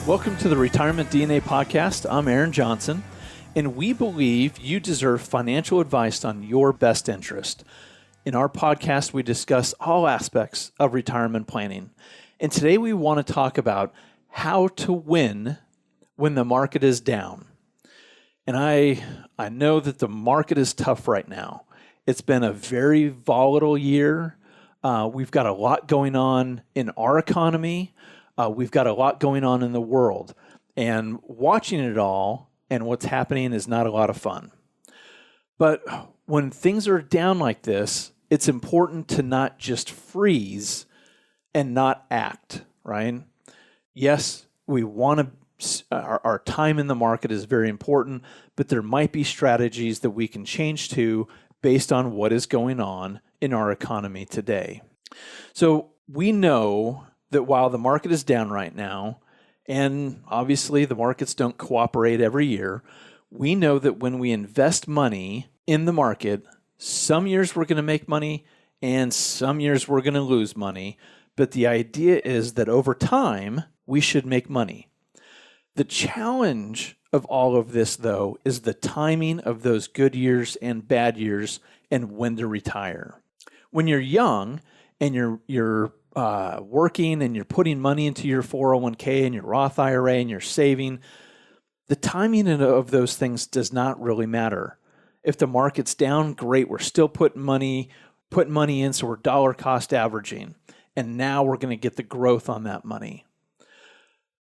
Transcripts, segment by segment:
Welcome to the Retirement DNA podcast. I'm Aaron Johnson, and we believe you deserve financial advice on your best interest. In our podcast, we discuss all aspects of retirement planning. And today we want to talk about how to win when the market is down. And I know that the market is tough right now. It's been a very volatile year. We've got a lot going on in our economy. We've got a lot going on in the world. And watching it all and what's happening is not a lot of fun. But when things are down like this, it's important to not just freeze and not act, right? Yes, we want to, our time in the market is very important, but there might be strategies that we can change to based on what is going on in our economy today. So we know that while the market is down right now, and obviously the markets don't cooperate every year, we know that when we invest money in the market, some years we're going to make money and some years we're going to lose money. But the idea is that over time, we should make money. The challenge of all of this, though, is the timing of those good years and bad years and when to retire. When you're young and you're working and you're putting money into your 401k and your Roth IRA and you're saving, the timing of those things does not really matter. If the market's down, great, we're still putting money in, so we're dollar cost averaging. And now we're going to get the growth on that money.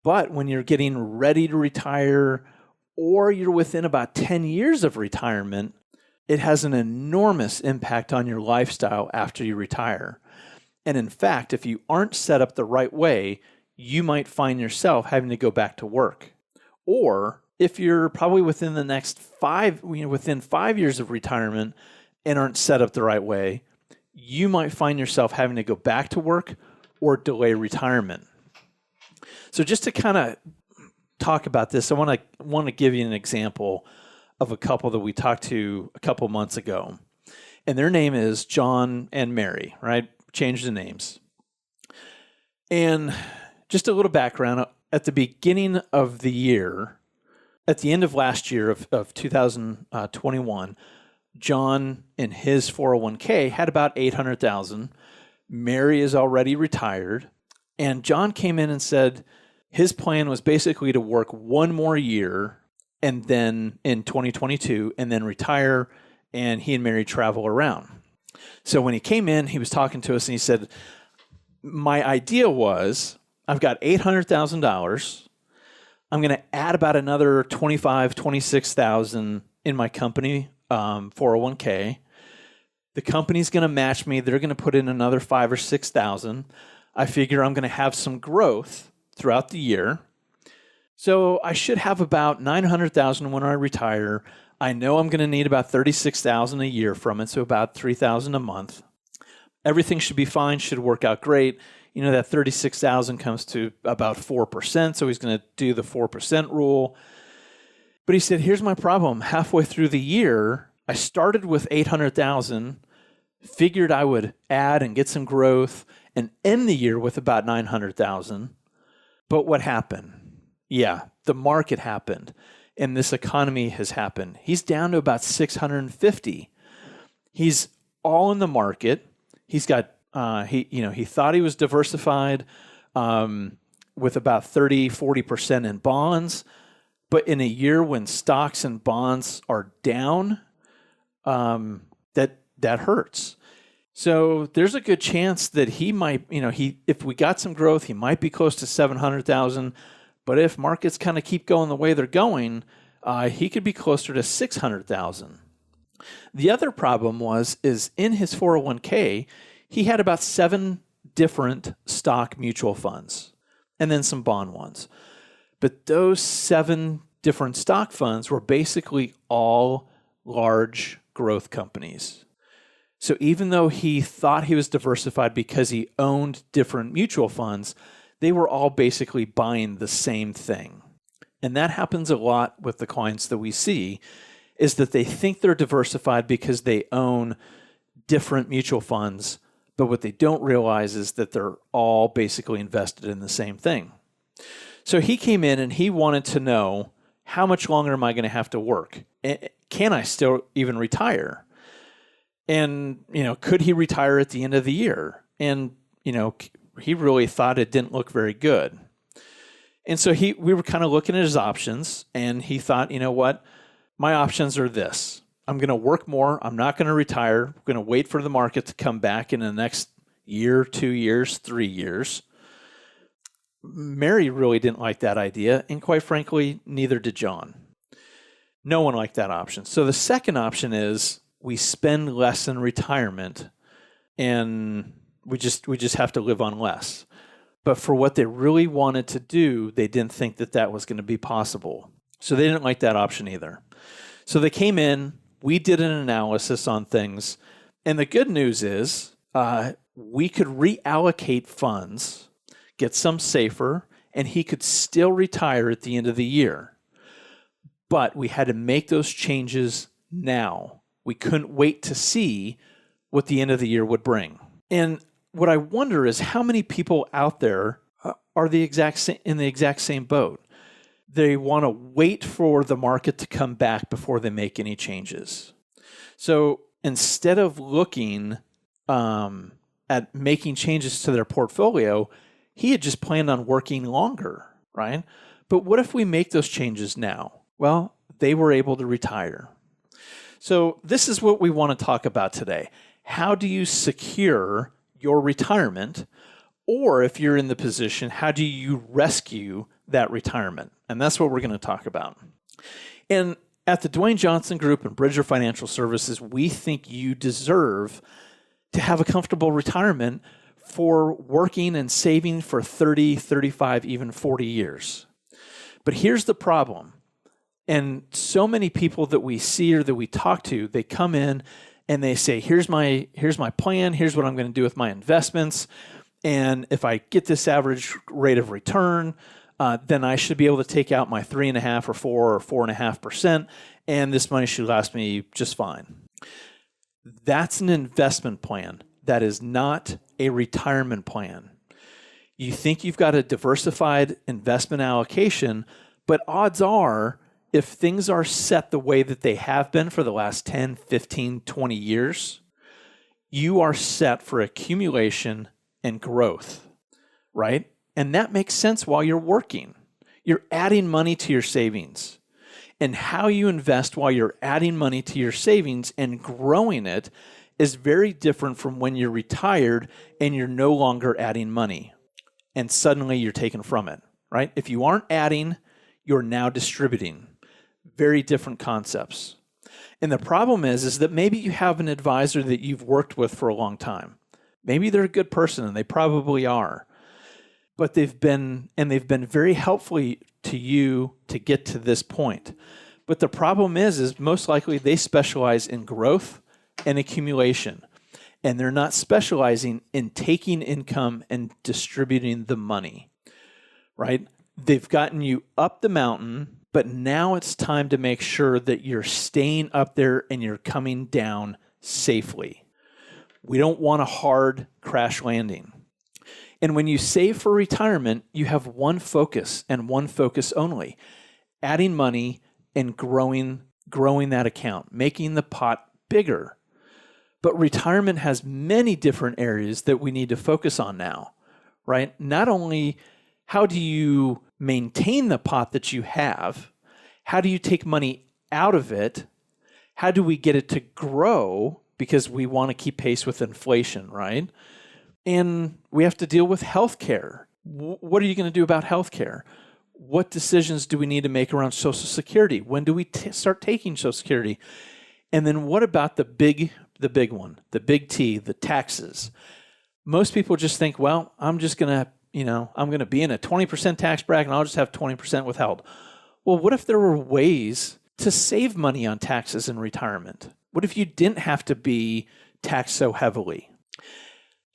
But when you're getting ready to retire or you're within about 10 years of retirement, it has an enormous impact on your lifestyle after you retire. And in fact, if you aren't set up the right way, you might find yourself having to go back to work. Or if you're probably within 5 years of retirement and aren't set up the right way, you might find yourself having to go back to work or delay retirement. So just to kind of talk about this, I want to give you an example of a couple that we talked to a couple months ago. And their name is John and Mary, right? Change the names. And just a little background, at the beginning of the year, at the end of last year of 2021, John in his 401k had about $800,000. Mary is already retired. And John came in and said his plan was basically to work one more year and then in 2022 and then retire, and he and Mary travel around. So when he came in, he was talking to us and he said, my idea was I've got $800,000. I'm going to add about another $26,000 in my company 401k. The company's going to match me. They're going to put in another $5,000 or $6,000. I figure I'm going to have some growth throughout the year. So I should have about $900,000 when I retire. I know I'm going to need about $36,000 a year from it, so about $3,000 a month. Everything should be fine, should work out great. You know, that $36,000 comes to about 4%, so he's going to do the 4% rule. But he said, here's my problem. Halfway through the year, I started with $800,000, figured I would add and get some growth and end the year with about $900,000. But what happened? Yeah, the market happened. And this economy has happened. He's down to about 650. He's all in the market. He's got he thought he was diversified with about 30-40% in bonds, but in a year when stocks and bonds are down, that hurts. So there's a good chance that he might, if we got some growth, he might be close to 700,000. But if markets kind of keep going the way they're going, he could be closer to 600,000. The other problem is in his 401k, he had about 7 different stock mutual funds and then some bond ones. But those 7 different stock funds were basically all large growth companies. So even though he thought he was diversified because he owned different mutual funds, they were all basically buying the same thing. And that happens a lot with the clients that we see, is that they think they're diversified because they own different mutual funds, but what they don't realize is that they're all basically invested in the same thing. So he came in and he wanted to know, how much longer am I going to have to work? Can I still even retire? And, could he retire at the end of the year? And, he really thought it didn't look very good. And so we were kind of looking at his options, and he thought, you know what? My options are this. I'm going to work more. I'm not going to retire. I'm going to wait for the market to come back in the next year, 2 years, 3 years. Mary really didn't like that idea, and quite frankly, neither did John. No one liked that option. So the second option is we spend less in retirement, and we just have to live on less. But for what they really wanted to do, they didn't think that was going to be possible. So they didn't like that option either. So they came in, we did an analysis on things, and the good news is we could reallocate funds, get some safer, and he could still retire at the end of the year. But we had to make those changes now. We couldn't wait to see what the end of the year would bring. And what I wonder is how many people out there are in the exact same boat. They want to wait for the market to come back before they make any changes. So instead of looking at making changes to their portfolio, he had just planned on working longer, right? But what if we make those changes now? Well, they were able to retire. So this is what we want to talk about today. How do you secure your retirement? Or if you're in the position, how do you rescue that retirement? And that's what we're going to talk about. And at the Dwayne Johnson Group and Bridger Financial Services, we think you deserve to have a comfortable retirement for working and saving for 30, 35, even 40 years. But here's the problem. And so many people that we see or that we talk to, they come in and they say, here's my plan, here's what I'm going to do with my investments. And if I get this average rate of return, then I should be able to take out my 3.5% or 4 or 4.5%, and this money should last me just fine. That's an investment plan. That is not a retirement plan. You think you've got a diversified investment allocation, but odds are, if things are set the way that they have been for the last 10, 15, 20 years, you are set for accumulation and growth, right? And that makes sense while you're working. You're adding money to your savings. And how you invest while you're adding money to your savings and growing it is very different from when you're retired and you're no longer adding money and suddenly you're taken from it, right? If you aren't adding, you're now distributing. Very different concepts. And the problem is that maybe you have an advisor that you've worked with for a long time. Maybe they're a good person, and they probably are. But they've been very helpful to you to get to this point. But the problem is most likely they specialize in growth and accumulation. And they're not specializing in taking income and distributing the money, right? They've gotten you up the mountain, but now it's time to make sure that you're staying up there and you're coming down safely. We don't want a hard crash landing. And when you save for retirement, you have one focus and one focus only: adding money and growing that account, making the pot bigger. But retirement has many different areas that we need to focus on now, right? Not only how do you maintain the pot that you have, how do you take money out of it, how do we get it to grow, because we want to keep pace with inflation, right? And we have to deal with healthcare. What are you going to do about healthcare? What decisions do we need to make around Social Security? When do we start taking Social Security? And then what about the big one, the big T, the taxes? Most people just think, well, I'm just going to, I'm going to be in a 20% tax bracket and I'll just have 20% withheld. Well, what if there were ways to save money on taxes in retirement? What if you didn't have to be taxed so heavily?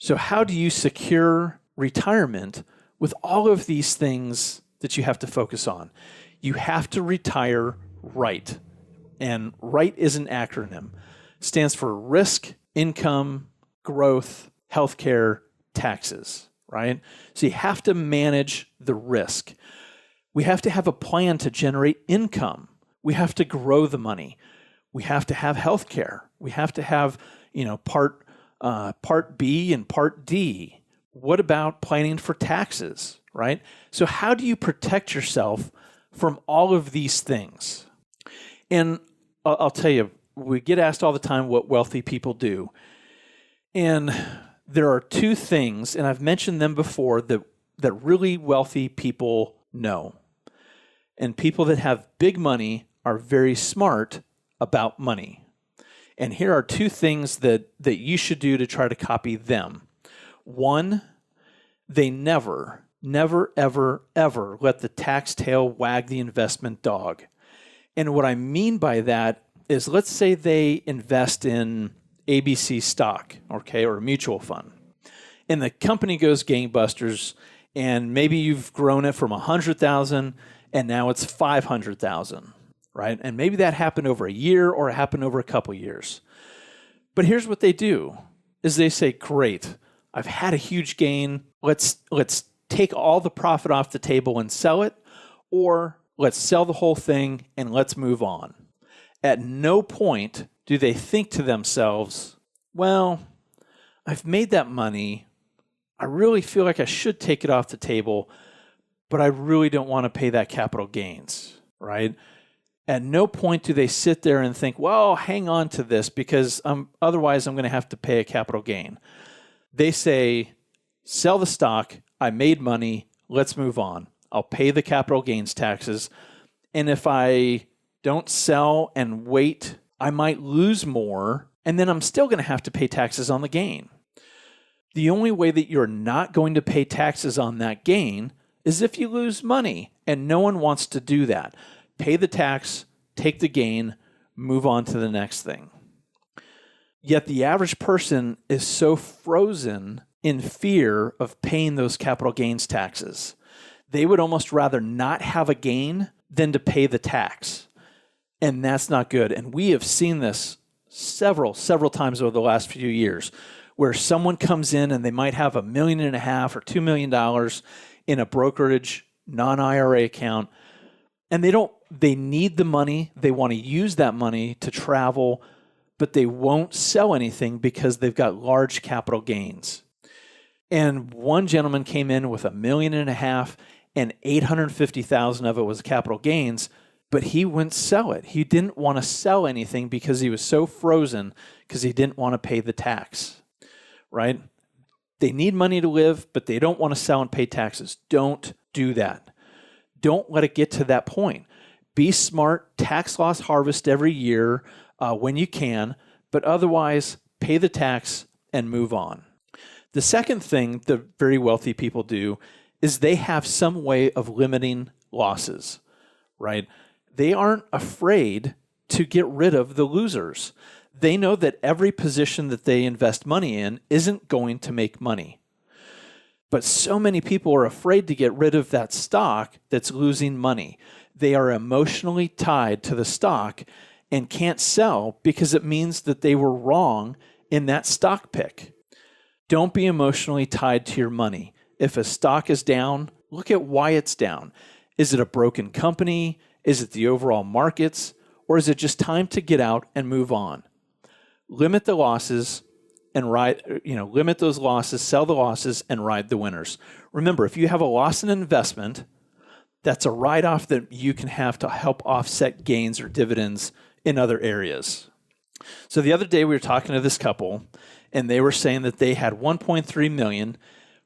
So how do you secure retirement with all of these things that you have to focus on? You have to retire right. And RIGHT is an acronym. It stands for risk, income, growth, healthcare, taxes, right? So you have to manage the risk. We have to have a plan to generate income. We have to grow the money. We have to have health care. We have to have, part B and part D. What about planning for taxes, right? So how do you protect yourself from all of these things? And I'll tell you, we get asked all the time what wealthy people do. And there are two things, and I've mentioned them before, that really wealthy people know. And people that have big money are very smart about money. And here are two things that you should do to try to copy them. One, they never, ever, ever let the tax tail wag the investment dog. And what I mean by that is, let's say they invest in ABC stock, okay, or a mutual fund, and the company goes gangbusters, and maybe you've grown it from 100,000 and now it's 500,000, right? And maybe that happened over a year or it happened over a couple years. But here's what they do is they say, great, I've had a huge gain. Let's take all the profit off the table and sell it, or let's sell the whole thing and let's move on. At no point do they think to themselves, well, I've made that money. I really feel like I should take it off the table, but I really don't want to pay that capital gains, right? At no point do they sit there and think, well, hang on to this because otherwise I'm going to have to pay a capital gain. They say, sell the stock, I made money, let's move on. I'll pay the capital gains taxes. And if I don't sell and wait, I might lose more, and then I'm still going to have to pay taxes on the gain. The only way that you're not going to pay taxes on that gain is if you lose money, and no one wants to do that. Pay the tax, take the gain, move on to the next thing. Yet the average person is so frozen in fear of paying those capital gains taxes. They would almost rather not have a gain than to pay the tax. And that's not good. And we have seen this several times over the last few years, where someone comes in and they might have $1.5 million or $2 million in a brokerage non-IRA account, and they need the money. They want to use that money to travel, but they won't sell anything because they've got large capital gains. And one gentleman came in with $1.5 million and 850,000 of it was capital gains, but he wouldn't sell it. He didn't want to sell anything because he was so frozen because he didn't want to pay the tax, right? They need money to live, but they don't want to sell and pay taxes. Don't do that. Don't let it get to that point. Be smart, tax loss harvest every year when you can, but otherwise pay the tax and move on. The second thing the very wealthy people do is they have some way of limiting losses, right? They aren't afraid to get rid of the losers. They know that every position that they invest money in isn't going to make money. But so many people are afraid to get rid of that stock that's losing money. They are emotionally tied to the stock and can't sell because it means that they were wrong in that stock pick. Don't be emotionally tied to your money. If a stock is down, look at why it's down. Is it a broken company? Is it the overall markets? Or is it just time to get out and move on? Limit the losses and limit those losses, sell the losses, and ride the winners. Remember, if you have a loss in an investment, that's a write-off that you can have to help offset gains or dividends in other areas. So the other day we were talking to this couple, and they were saying that they had 1.3 million.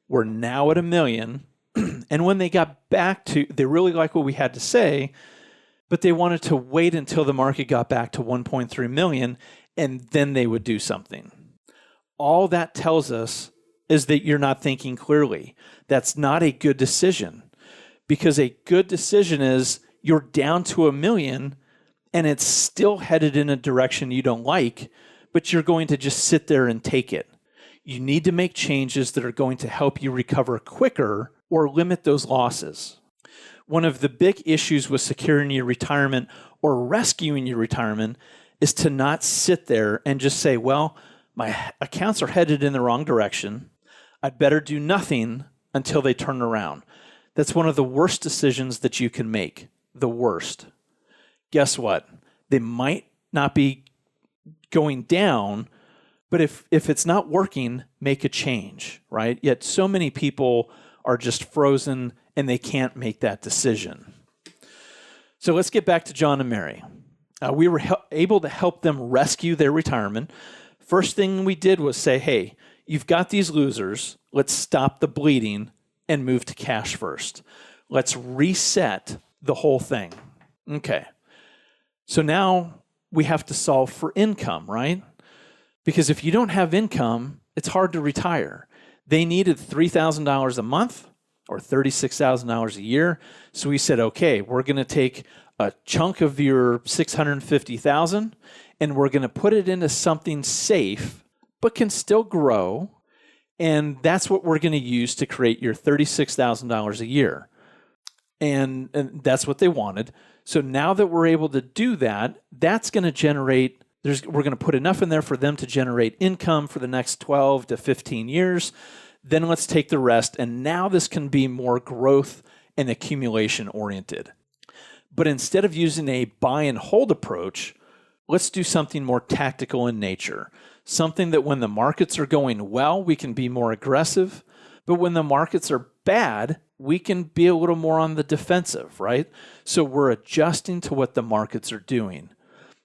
We're now at $1 million. And when they got back to, they really liked what we had to say, but they wanted to wait until the market got back to 1.3 million, and then they would do something. All that tells us is that you're not thinking clearly. That's not a good decision, because a good decision is you're down to $1 million and it's still headed in a direction you don't like, but you're going to just sit there and take it. You need to make changes that are going to help you recover quicker or limit those losses. One of the big issues with securing your retirement or rescuing your retirement is to not sit there and just say, well, my accounts are headed in the wrong direction. I'd better do nothing until they turn around. That's one of the worst decisions that you can make. The worst. Guess what? They might not be going down, but if it's not working, make a change, right? Yet so many people are just frozen and they can't make that decision. So let's get back to John and Mary. We were able to help them rescue their retirement. First thing we did was say, hey, you've got these losers. Let's stop the bleeding and move to cash first. Let's reset the whole thing. Okay. So now we have to solve for income, right? Because if you don't have income, it's hard to retire. They needed $3,000 a month or $36,000 a year. So we said, okay, we're going to take a chunk of your $650,000 and we're going to put it into something safe, but can still grow. And that's what we're going to use to create your $36,000 a year. And that's what they wanted. So now that we're able to do that, that's going to generate, we're going to put enough in there for them to generate income for the next 12 to 15 years. Then let's take the rest. And now this can be more growth and accumulation oriented. But instead of using a buy and hold approach, let's do something more tactical in nature. Something that when the markets are going well, we can be more aggressive. But when the markets are bad, we can be a little more on the defensive, right? So we're adjusting to what the markets are doing.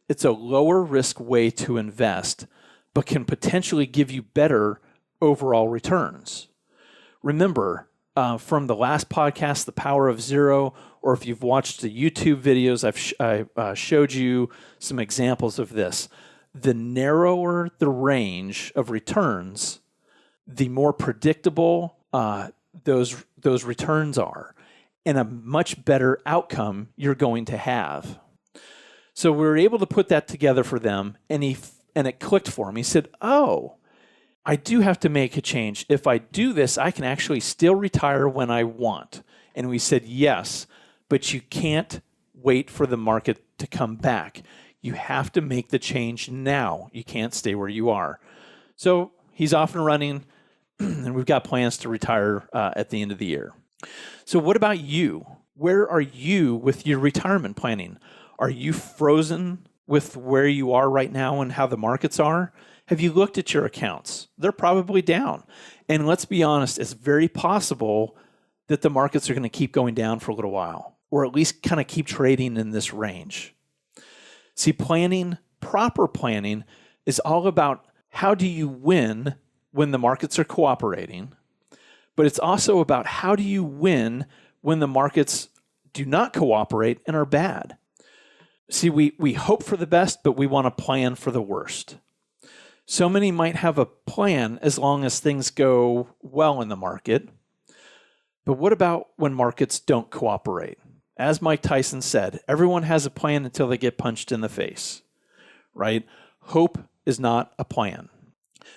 It's a lower risk way to invest, but can potentially give you better overall returns. Remember, from the last podcast, The Power of Zero, or if you've watched the YouTube videos, I've showed you some examples of this. The narrower the range of returns, the more predictable those returns are, and a much better outcome you're going to have. So we were able to put that together for them, and it clicked for him. He said, oh, I do have to make a change. If I do this, I can actually still retire when I want. And we said, yes, but you can't wait for the market to come back. You have to make the change now. You can't stay where you are. So he's off and running, and we've got plans to retire at the end of the year. So what about you? Where are you with your retirement planning? Are you frozen with where you are right now and how the markets are? Have you looked at your accounts? They're probably down. And let's be honest, it's very possible that the markets are going to keep going down for a little while, or at least kind of keep trading in this range. See, proper planning is all about how do you win when the markets are cooperating, but it's also about how do you win when the markets do not cooperate and are bad. See, we hope for the best, but we want to plan for the worst. So many might have a plan as long as things go well in the market. But what about when markets don't cooperate? As Mike Tyson said, everyone has a plan until they get punched in the face, right? Hope is not a plan.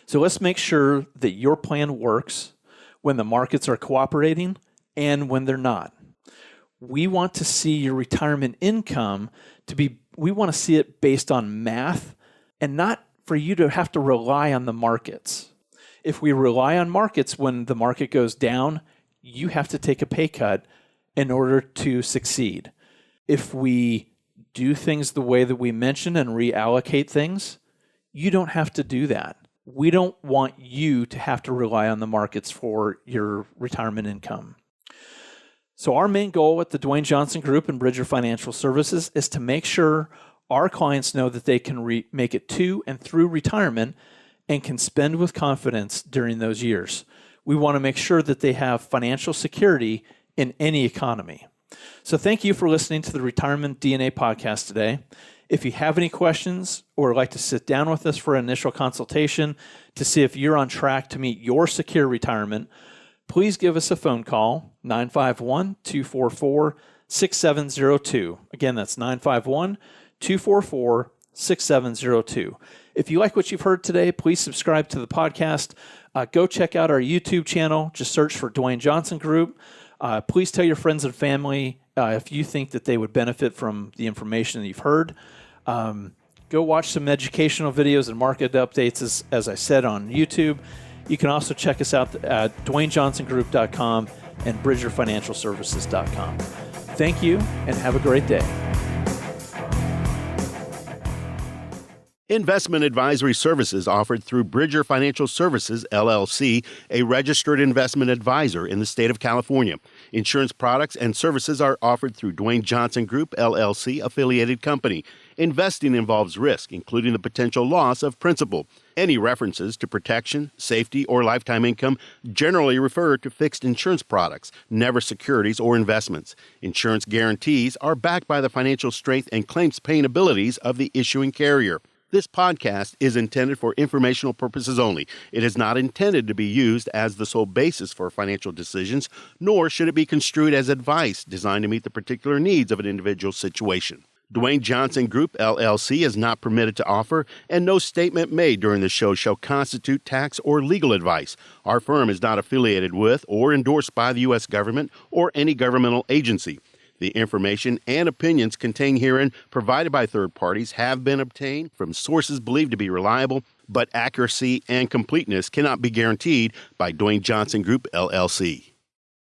So let's make sure that your plan works when the markets are cooperating and when they're not. We want to see your retirement income we want to see it based on math and not for you to have to rely on the markets. If we rely on markets when the market goes down, you have to take a pay cut in order to succeed. If we do things the way that we mentioned and reallocate things, you don't have to do that. We don't want you to have to rely on the markets for your retirement income. So our main goal at the Dwayne Johnson Group and Bridger Financial Services is to make sure our clients know that they can make it to and through retirement and can spend with confidence during those years. We want to make sure that they have financial security in any economy. So thank you for listening to the Retirement DNA podcast today. If you have any questions or would like to sit down with us for an initial consultation to see if you're on track to meet your secure retirement, please give us a phone call, 951-244-6702. Again, that's 951-244-6702. If you like what you've heard today, please subscribe to the podcast. Go check out our YouTube channel. Just search for Dwayne Johnson Group. Please tell your friends and family if you think that they would benefit from the information that you've heard. Go watch some educational videos and market updates, as I said, on YouTube. You can also check us out at DwayneJohnsonGroup.com and bridgerfinancialservices.com. Thank you and have a great day. Investment advisory services offered through Bridger Financial Services, LLC, a registered investment advisor in the state of California. Insurance products and services are offered through Dwayne Johnson Group, LLC, affiliated company. Investing involves risk, including the potential loss of principal. Any references to protection, safety, or lifetime income generally refer to fixed insurance products, never securities or investments. Insurance guarantees are backed by the financial strength and claims-paying abilities of the issuing carrier. This podcast is intended for informational purposes only. It is not intended to be used as the sole basis for financial decisions, nor should it be construed as advice designed to meet the particular needs of an individual situation. Dwayne Johnson Group, LLC is not permitted to offer, and no statement made during the show shall constitute tax or legal advice. Our firm is not affiliated with or endorsed by the U.S. government or any governmental agency. The information and opinions contained herein provided by third parties have been obtained from sources believed to be reliable, but accuracy and completeness cannot be guaranteed by Dwayne Johnson Group, LLC.